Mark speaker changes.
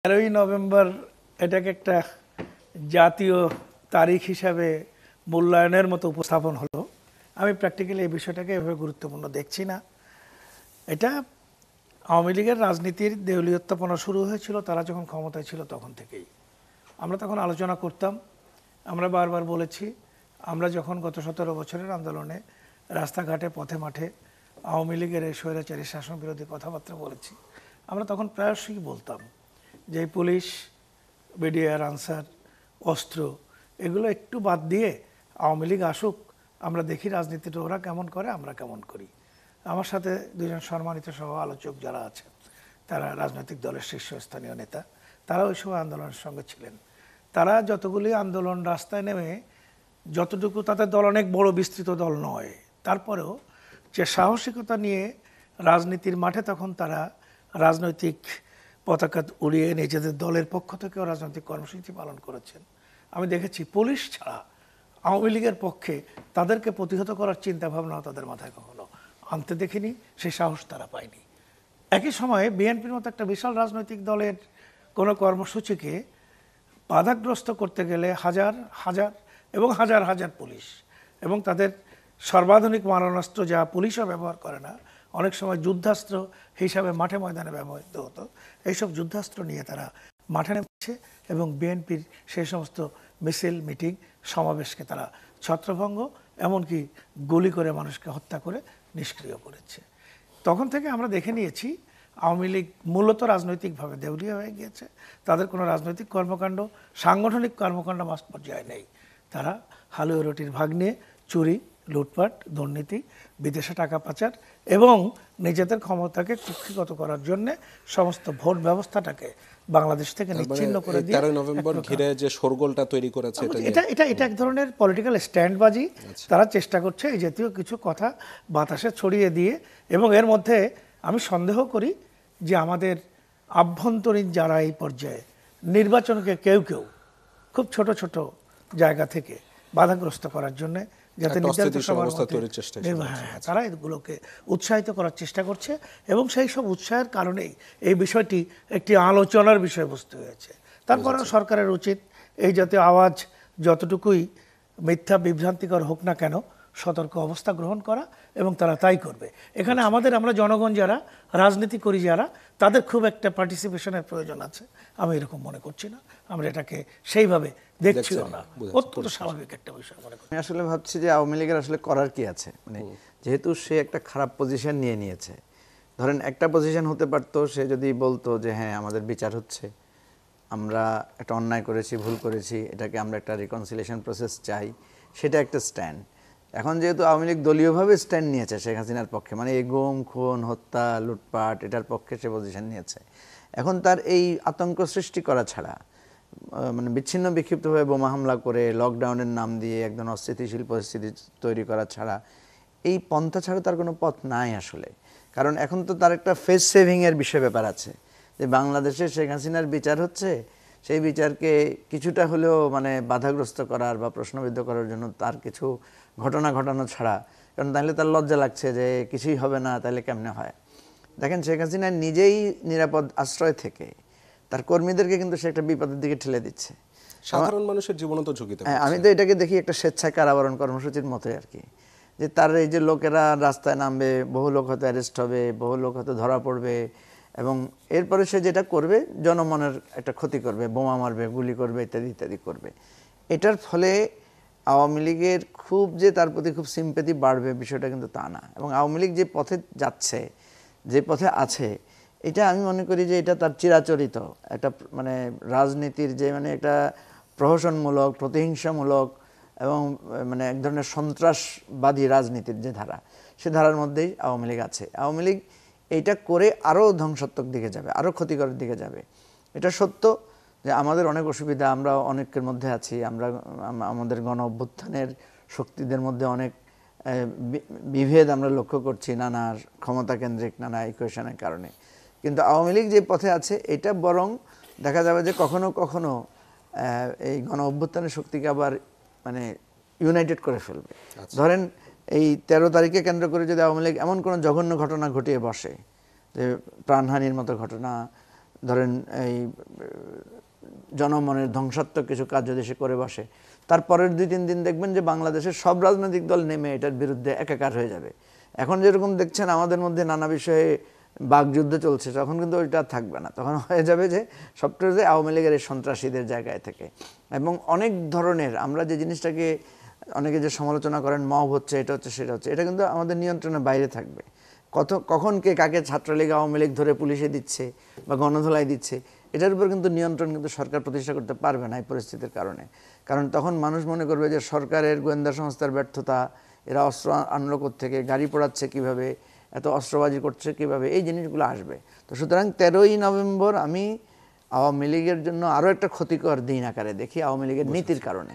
Speaker 1: 13ই November এটাকে একটা জাতীয় তারিখ হিসাবে মূল্যায়নের মতো উপস্থাপন হলো। আমি প্র্যাকটিক্যালি এই বিষয়টাকে এভাবে গুরুত্বপূর্ণ দেখছি না। এটা আওয়ামী লীগের রাজনীতির দেউলিয়ত্বপনা শুরু হয়েছিল তারা যখন ক্ষমতায় ছিল তখন থেকেই। আমরা তখন আলোচনা করতাম, আমরা বারবার বলেছি, আমরা যখন গত 17 বছরের আন্দোলনে রাস্তাঘাটে পথে মাঠে আওয়ামী লীগের এই স্বৈরাচারী শাসন বিরোধী কথাবার্তা বলেছি, আমরা তখন প্রায়শই বলতাম যে পুলিশ, বিডিআর, আনসার, অস্ত্র এগুলো একটু বাদ দিয়ে আওয়ামী লীগ আসুক, আমরা দেখি রাজনীতিটা ওরা কেমন করে আমরা কেমন করি। আমার সাথে দুজন সম্মানিত সহ আলোচক যারা আছেন তারা রাজনৈতিক দলের শীর্ষস্থানীয় নেতা, তারা ওই সময় আন্দোলনের সঙ্গে ছিলেন। তারা যতগুলি আন্দোলন রাস্তায় নেমে, যতটুকু তাদের দল অনেক বড় বিস্তৃত দল নয়, তারপরেও যে সাহসিকতা নিয়ে রাজনীতির মাঠে তখন তারা রাজনৈতিক পতাকা উড়িয়ে নিজেদের দলের পক্ষ থেকেও রাজনৈতিক কর্মসূচি পালন করেছেন। আমি দেখেছি পুলিশ ছাড়া আওয়ামী লীগের পক্ষে তাদেরকে প্রতিহত করার চিন্তা ভাবনাও তাদের মাথায় কখনো আনতে দেখিনি, সেই সাহস তারা পায়নি। একই সময়ে বিএনপির মতো একটা বিশাল রাজনৈতিক দলের কোনো কর্মসূচিকে বাধাগ্রস্ত করতে গেলে হাজার হাজার এবং হাজার হাজার পুলিশ এবং তাদের সর্বাধুনিক মারণাস্ত্র যা পুলিশও ব্যবহার করে না, অনেক সময় যুদ্ধাস্ত্র হিসাবে মাঠে ময়দানে ব্যবহৃত হতো, এইসব যুদ্ধাস্ত্র নিয়ে তারা মাঠে নেমেছে এবং বিএনপির সেই সমস্ত মিছিল, মিটিং, সমাবেশকে তারা ছত্রভঙ্গ, এমনকি গুলি করে মানুষকে হত্যা করে নিষ্ক্রিয় করেছে। তখন থেকে আমরা দেখে নিয়েছি আওয়ামী লীগ মূলত রাজনৈতিকভাবে দেউলিয়া হয়ে গিয়েছে। তাদের কোনো রাজনৈতিক কর্মকাণ্ড, সাংগঠনিক কর্মকাণ্ড মাস পর্যায়ে নেই। তারা হালুয়া রুটির ভাগ নিয়ে চুরি, লুটপাট, দুর্নীতি, বিদেশে টাকা পাচার এবং নিজেদের ক্ষমতাকে কুক্ষিগত করার জন্য সমস্ত ভোট ব্যবস্থাটাকে বাংলাদেশ থেকে নিচ্ছিন্ন করে দিয়ে
Speaker 2: 13 নভেম্বর ঘিরে যে শোরগোলটা তৈরি করেছে
Speaker 1: এটা এক ধরনের পলিটিক্যাল স্ট্যান্ডবাজি। তারা চেষ্টা করছে এই জাতীয় কিছু কথা বাতাসে ছড়িয়ে দিয়ে, এবং এর মধ্যে আমি সন্দেহ করি যে আমাদের আভ্যন্তরীণ যারা এই পর্যায়ে নির্বাচনকে কেউ কেউ খুব ছোট ছোট জায়গা থেকে বাধাগ্রস্ত করার জন্য, যাতে নির্ধারিত সময়ের মধ্যে তারা এগুলোকে উৎসাহিত করার চেষ্টা করছে, এবং সেই সব উৎসাহের কারণেই এই বিষয়টি একটি আলোচনার বিষয়বস্তু হয়েছে। তারপরেও সরকারের উচিত এই জাতীয় আওয়াজ যতটুকুই মিথ্যা বিভ্রান্তিকর হোক না কেন সতর্ক অবস্থা গ্রহণ করা, এবং তারা তাই করবে। এখানে আমরা জনগণ যারা রাজনীতি করি, যারা তাদের খুব একটা পার্টিসিপেশনের প্রয়োজন আছে আমি এরকম মনে করছি না। আমরা এটাকে সেইভাবে দেখছিও না, অত্যন্ত স্বাভাবিক একটা বিষয় মনে করি।
Speaker 3: আমি আসলে ভাবছি যে আওয়ামী লীগের আসলে করার কি আছে, মানে যেহেতু সে একটা খারাপ পজিশন নিয়ে নিয়েছে, ধরেন একটা পজিশন হতে পারতো সে যদি বলতো যে হ্যাঁ আমাদের বিচার হচ্ছে, আমরা একটা অন্যায় করেছি, ভুল করেছি, এটাকে আমরা একটা রিকনসিলিয়েশন প্রসেস চাই, সেটা একটা স্ট্যান্ড। এখন যেহেতু আওয়ামী লীগ দলীয়ভাবে স্ট্যান্ড নিয়েছে শেখ হাসিনার পক্ষে, মানে এই গুম, খুন, হত্যা, লুটপাট এটার পক্ষে সে পজিশন নিয়েছে, এখন তার এই আতঙ্ক সৃষ্টি করা ছাড়া, মানে বিচ্ছিন্ন বিক্ষিপ্তভাবে বোমা হামলা করে লকডাউনের নাম দিয়ে একদম অস্থিতিশীল পরিস্থিতি তৈরি করা ছাড়া, এই পন্থা ছাড়া তার কোনো পথ নাই আসলে। কারণ এখন তো তার একটা ফেস সেভিংয়ের বিষয় ব্যাপার আছে, যে বাংলাদেশে শেখ হাসিনার বিচার হচ্ছে, সেই বিচারকে কিছুটা হলেও মানে বাধাগ্রস্ত করার বা প্রশ্নবিদ্ধ করার জন্য তার কিছু ঘটনা ঘটানো ছাড়া, কারণ তাহলে তার লজ্জা লাগছে যে কিছুই হবে না, তাহলে কেমনে হয়। দেখেন শেখ হাসিনা নিজেই নিরাপদ আশ্রয় থেকে তার কর্মীদেরকে কিন্তু সে একটা বিপদের দিকে ঠেলে দিচ্ছে।
Speaker 2: সাধারণ মানুষের জীবনও তো ঝুঁকিতে।
Speaker 3: আমি তো এটাকে দেখি একটা স্বেচ্ছায় কারাবরণ কর্মসূচির মতোই আর কি, যে তার এই যে লোকেরা রাস্তায় নামবে, বহু লোক হয়তো অ্যারেস্ট হবে, বহু লোক হয়তো ধরা পড়বে, এবং এরপরে সে যেটা করবে জনমনের একটা ক্ষতি করবে, বোমা মারবে, গুলি করবে, ইত্যাদি ইত্যাদি করবে। এটার ফলে আওয়ামী লীগের খুব যে তার প্রতি খুব সিম্প্যাথি বাড়বে বিষয়টা কিন্তু তা না। এবং আওয়ামী লীগ যে পথে যাচ্ছে, যে পথে আছে, এটা আমি মনে করি যে এটা তার চিরাচরিত একটা মানে রাজনীতির যে মানে একটা প্রহসনমূলক, প্রতিহিংসামূলক এবং মানে এক ধরনের সন্ত্রাসবাদী রাজনীতির যে ধারা, সে ধারার মধ্যেই আওয়ামী লীগ আছে। আওয়ামী লীগ এইটা করে আরও ধ্বংসাত্মক দিকে যাবে, আরও ক্ষতিকরের দিকে যাবে। এটা সত্য যে আমাদের অনেক অসুবিধা, আমরা অনেকের মধ্যে আছি, আমরা আমাদের গণ অভ্যুত্থানের শক্তিদের মধ্যে অনেক বিভেদ আমরা লক্ষ্য করছি নানা ক্ষমতা কেন্দ্রিক নানা ইকুয়েশনের কারণে। কিন্তু আওয়ামী লীগ যে পথে আছে এটা বরং দেখা যাবে যে কখনো কখনো এই গণ অভ্যুত্থানের শক্তিকে আবার মানে ইউনাইটেড করে ফেলবে। ধরেন এই 13 তারিখে কেন্দ্র করে যদি আওয়ামী লীগ এমন কোনো জঘন্য ঘটনা ঘটিয়ে বসে, যে প্রাণহানির মতো ঘটনা, ধরেন এই জনমনের ধ্বংসাত্মক কিছু কাজ যদি সে করে বসে, তারপরের 2-3 দিন দেখবেন যে বাংলাদেশের সব রাজনৈতিক দল নেমে এটার বিরুদ্ধে একাকার হয়ে যাবে। এখন যেরকম দেখছেন আমাদের মধ্যে নানা বিষয়ে বাকযুদ্ধ চলছে, তখন কিন্তু ওইটা থাকবে না, তখন হয়ে যাবে যে সবটা যে আওয়ামী লীগের এই সন্ত্রাসীদের জায়গায় থেকে। এবং অনেক ধরনের আমরা যে জিনিসটাকে অনেকে যে সমালোচনা করেন মব হচ্ছে, এটা হচ্ছে, সেটা হচ্ছে, এটা কিন্তু আমাদের নিয়ন্ত্রণের বাইরে থাকবে। কখন কে কাকে ছাত্রলীগ আওয়ামী লীগ ধরে পুলিশে দিচ্ছে বা গণধোলাই দিচ্ছে, এটার উপর কিন্তু নিয়ন্ত্রণ কিন্তু সরকার প্রতিষ্ঠা করতে পারবে না এই পরিস্থিতির কারণে। কারণ তখন মানুষ মনে করবে যে সরকারের গোয়েন্দা সংস্থার ব্যর্থতা, এরা অস্ত্র আনলো থেকে, গাড়ি পোড়াচ্ছে কিভাবে, এত অস্ত্রবাজি করছে কিভাবে, এই জিনিসগুলো আসবে। তো সুতরাং 13ই নভেম্বর আমি আওয়ামী লীগের জন্য আরও একটা ক্ষতিকর দিন আকারে দেখি আওয়ামী লীগের নীতির কারণে।